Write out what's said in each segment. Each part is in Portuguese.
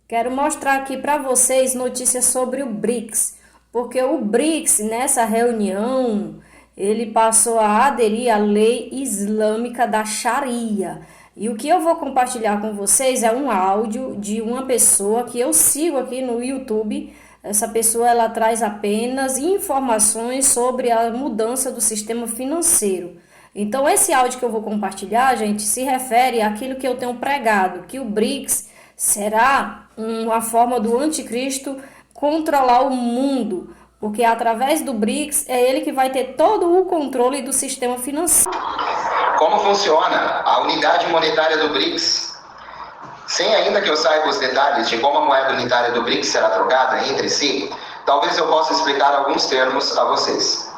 Quero mostrar aqui para vocês notícias sobre o BRICS, porque o BRICS, nessa reunião, ele passou a aderir à lei islâmica da Sharia. E o que eu vou compartilhar com vocês é um áudio de uma pessoa que eu sigo aqui no YouTube. Essa pessoa ela traz apenas informações sobre a mudança do sistema financeiro. Então, esse áudio que eu vou compartilhar, gente, se refere àquilo que eu tenho pregado, que o BRICS será uma forma do anticristo controlar o mundo, porque através do BRICS é ele que vai ter todo o controle do sistema financeiro. Como funciona a unidade monetária do BRICS? Sem ainda que eu saiba os detalhes de como a moeda unitária do BRICS será trocada entre si, talvez eu possa explicar alguns termos a vocês.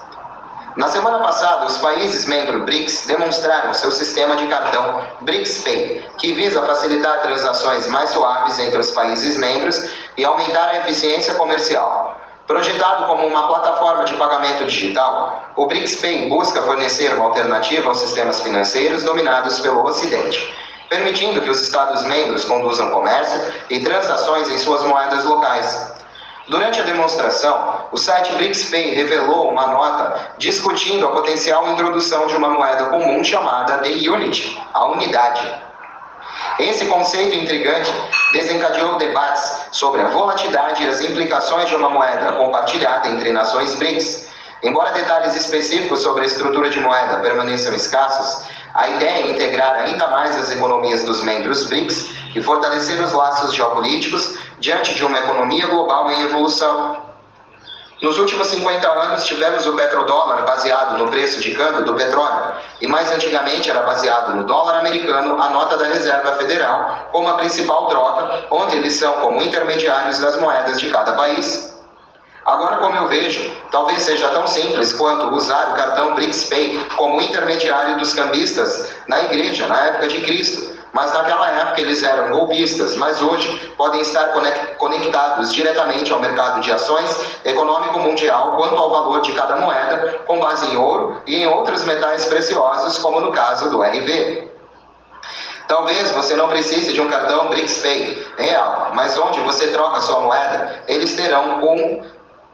Na semana passada, os países membros BRICS demonstraram seu sistema de cartão BRICS Pay, que visa facilitar transações mais suaves entre os países membros e aumentar a eficiência comercial. Projetado como uma plataforma de pagamento digital, o BRICS Pay busca fornecer uma alternativa aos sistemas financeiros dominados pelo Ocidente, permitindo que os Estados-membros conduzam comércio e transações em suas moedas locais. Durante a demonstração, o site BRICS Pay revelou uma nota discutindo a potencial introdução de uma moeda comum chamada The Unity, a unidade. Esse conceito intrigante desencadeou debates sobre a volatilidade e as implicações de uma moeda compartilhada entre nações BRICS. Embora detalhes específicos sobre a estrutura de moeda permaneçam escassos, a ideia é integrar ainda mais as economias dos membros BRICS e fortalecer os laços geopolíticos diante de uma economia global em evolução. Nos últimos 50 anos, tivemos o petrodólar baseado no preço de câmbio do petróleo, e mais antigamente era baseado no dólar americano, a nota da Reserva Federal, como a principal troca, onde eles são como intermediários das moedas de cada país. Agora, como eu vejo, talvez seja tão simples quanto usar o cartão BRICS Pay como intermediário dos cambistas na igreja, na época de Cristo. Mas naquela época eles eram golpistas, mas hoje podem estar conectados diretamente ao mercado de ações econômico mundial quanto ao valor de cada moeda, com base em ouro e em outros metais preciosos, como no caso do RV. Talvez você não precise de um cartão BRICS Pay real, mas onde você troca sua moeda, eles terão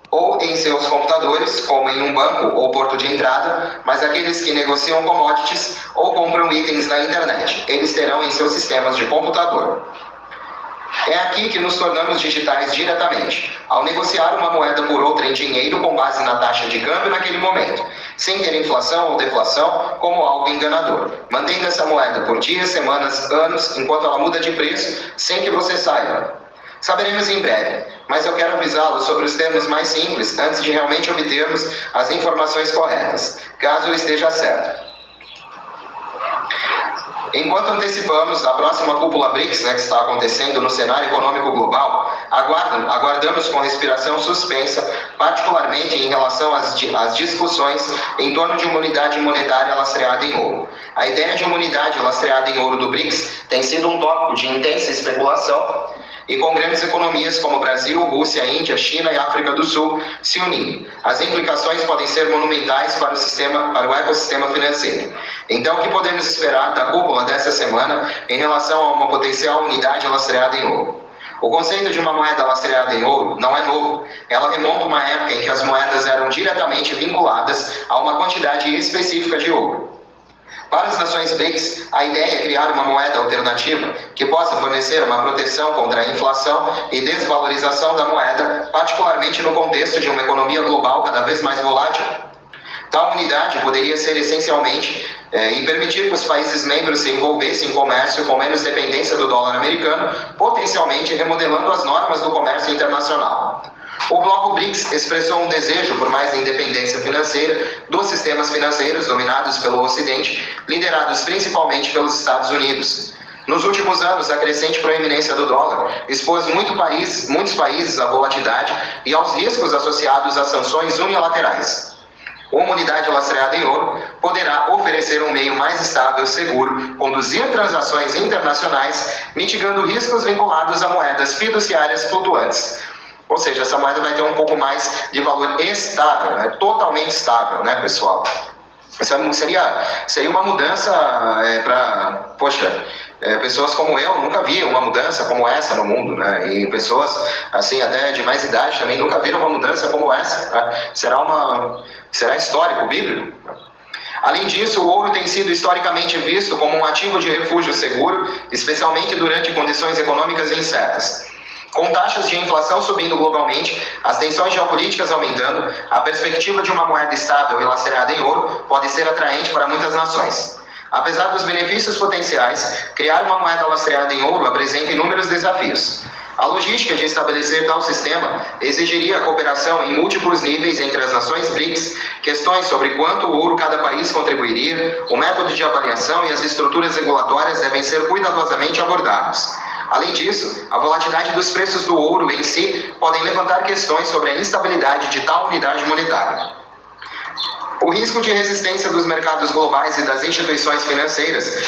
ou em seus computadores, como em um banco ou porto de entrada, mas aqueles que negociam commodities ou compram itens na internet, eles terão em seus sistemas de computador. É aqui que nos tornamos digitais diretamente, ao negociar uma moeda por outra em dinheiro com base na taxa de câmbio naquele momento, sem ter inflação ou deflação como algo enganador, mantendo essa moeda por dias, semanas, anos, enquanto ela muda de preço, sem que você saiba. Saberemos em breve, mas eu quero avisá-lo sobre os termos mais simples antes de realmente obtermos as informações corretas, caso eu esteja certo. Enquanto antecipamos a próxima cúpula BRICS, que está acontecendo no cenário econômico global, aguardamos com respiração suspensa, particularmente em relação às discussões em torno de uma unidade monetária lastreada em ouro. A ideia de uma unidade lastreada em ouro do BRICS tem sido um tópico de intensa especulação, e com grandes economias como Brasil, Rússia, Índia, China e África do Sul se unindo. As implicações podem ser monumentais para o ecossistema financeiro. Então, o que podemos esperar da cúpula dessa semana em relação a uma potencial unidade lastreada em ouro? O conceito de uma moeda lastreada em ouro não é novo. Ela remonta a uma época em que as moedas eram diretamente vinculadas a uma quantidade específica de ouro. Para as nações BRICS, a ideia é criar uma moeda alternativa que possa fornecer uma proteção contra a inflação e desvalorização da moeda, particularmente no contexto de uma economia global cada vez mais volátil. Tal unidade poderia ser essencialmente e permitir que os países membros se envolvessem em comércio com menos dependência do dólar americano, potencialmente remodelando as normas do comércio internacional. O bloco BRICS expressou um desejo por mais independência financeira dos sistemas financeiros dominados pelo Ocidente, liderados principalmente pelos Estados Unidos. Nos últimos anos, a crescente proeminência do dólar expôs muitos países à volatilidade e aos riscos associados às sanções unilaterais. Uma unidade lastreada em ouro poderá oferecer um meio mais estável, seguro, conduzir transações internacionais, mitigando riscos vinculados a moedas fiduciárias flutuantes. Ou seja, essa moeda vai ter um pouco mais de valor estável, né? Totalmente estável, né, pessoal? Isso seria uma mudança pessoas como eu nunca viam uma mudança como essa no mundo, né? E pessoas assim até de mais idade também nunca viram uma mudança como essa, né? Será histórico, bíblico? Além disso, o ouro tem sido historicamente visto como um ativo de refúgio seguro, especialmente durante condições econômicas incertas. Com taxas de inflação subindo globalmente, as tensões geopolíticas aumentando, a perspectiva de uma moeda estável e lastreada em ouro pode ser atraente para muitas nações. Apesar dos benefícios potenciais, criar uma moeda lastreada em ouro apresenta inúmeros desafios. A logística de estabelecer tal sistema exigiria cooperação em múltiplos níveis entre as nações BRICS, questões sobre quanto ouro cada país contribuiria, o método de avaliação e as estruturas regulatórias devem ser cuidadosamente abordados. Além disso, a volatilidade dos preços do ouro em si podem levantar questões sobre a instabilidade de tal unidade monetária. O risco de resistência dos mercados globais e das instituições financeiras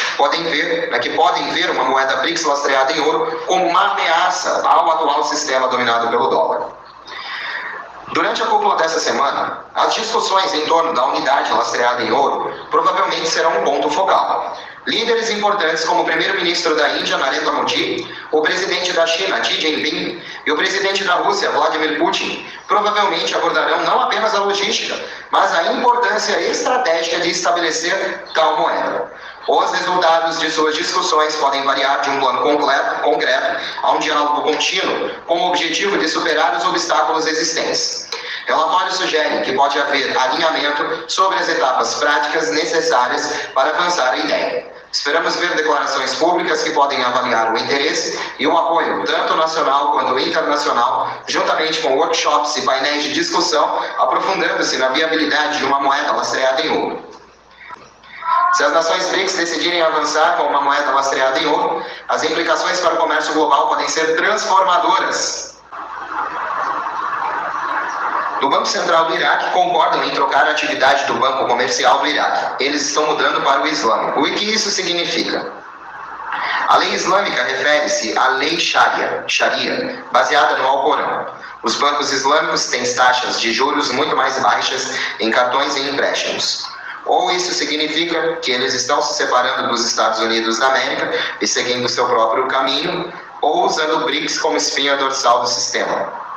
que podem ver uma moeda BRICS lastreada em ouro como uma ameaça ao atual sistema dominado pelo dólar. Durante a cúpula dessa semana, as discussões em torno da unidade lastreada em ouro provavelmente serão um ponto focal. Líderes importantes como o primeiro-ministro da Índia, Narendra Modi, o presidente da China, Xi Jinping, e o presidente da Rússia, Vladimir Putin, provavelmente abordarão não apenas a logística, mas a importância estratégica de estabelecer tal moeda. Os resultados de suas discussões podem variar de um plano concreto a um diálogo contínuo, com o objetivo de superar os obstáculos existentes. Relatórios sugerem que pode haver alinhamento sobre as etapas práticas necessárias para avançar a ideia. Esperamos ver declarações públicas que podem avaliar o interesse e o apoio, tanto nacional quanto internacional, juntamente com workshops e painéis de discussão, aprofundando-se na viabilidade de uma moeda lastreada em ouro. Se as nações BRICS decidirem avançar com uma moeda lastreada em ouro, as implicações para o comércio global podem ser transformadoras. Do Banco Central do Iraque concordam em trocar a atividade do Banco Comercial do Iraque. Eles estão mudando para o Islâmico. O que isso significa? A lei islâmica refere-se à lei Sharia, baseada no Alcorão. Os bancos islâmicos têm taxas de juros muito mais baixas em cartões e empréstimos. Ou isso significa que eles estão se separando dos Estados Unidos da América e seguindo seu próprio caminho, ou usando o BRICS como espinha dorsal do sistema.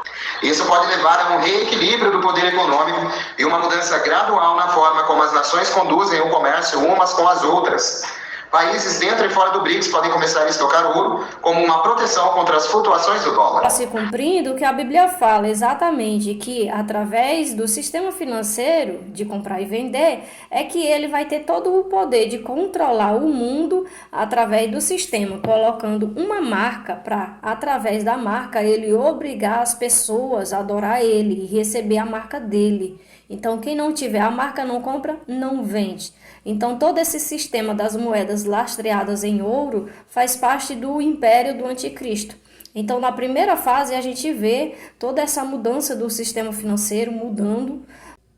Isso pode levar a um reequilíbrio do poder econômico e uma mudança gradual na forma como as nações conduzem o comércio umas com as outras. Países dentro e fora do BRICS podem começar a estocar ouro como uma proteção contra as flutuações do dólar. Está se cumprindo o que a Bíblia fala exatamente, que através do sistema financeiro de comprar e vender, é que ele vai ter todo o poder de controlar o mundo através do sistema, colocando uma marca para, através da marca, ele obrigar as pessoas a adorar ele e receber a marca dele. Então, quem não tiver a marca não compra, não vende. Então, todo esse sistema das moedas lastreadas em ouro faz parte do império do anticristo. Então, na primeira fase, a gente vê toda essa mudança do sistema financeiro mudando.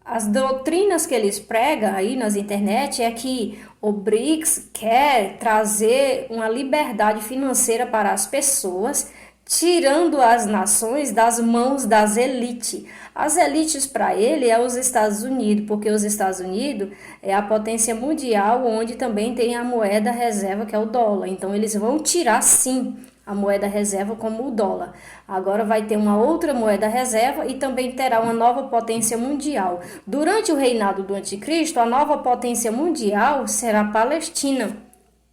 As doutrinas que eles pregam aí nas internet é que o BRICS quer trazer uma liberdade financeira para as pessoas, tirando as nações das mãos das elites. As elites para ele é os Estados Unidos, porque os Estados Unidos é a potência mundial, onde também tem a moeda reserva, que é o dólar. Então, eles vão tirar, sim, a moeda reserva como o dólar. Agora vai ter uma outra moeda reserva e também terá uma nova potência mundial. Durante o reinado do anticristo, a nova potência mundial será a Palestina.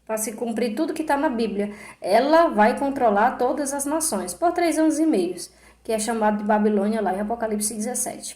Para se cumprir tudo que está na Bíblia, ela vai controlar todas as nações por 3 anos e meio, que é chamado de Babilônia lá em Apocalipse 17.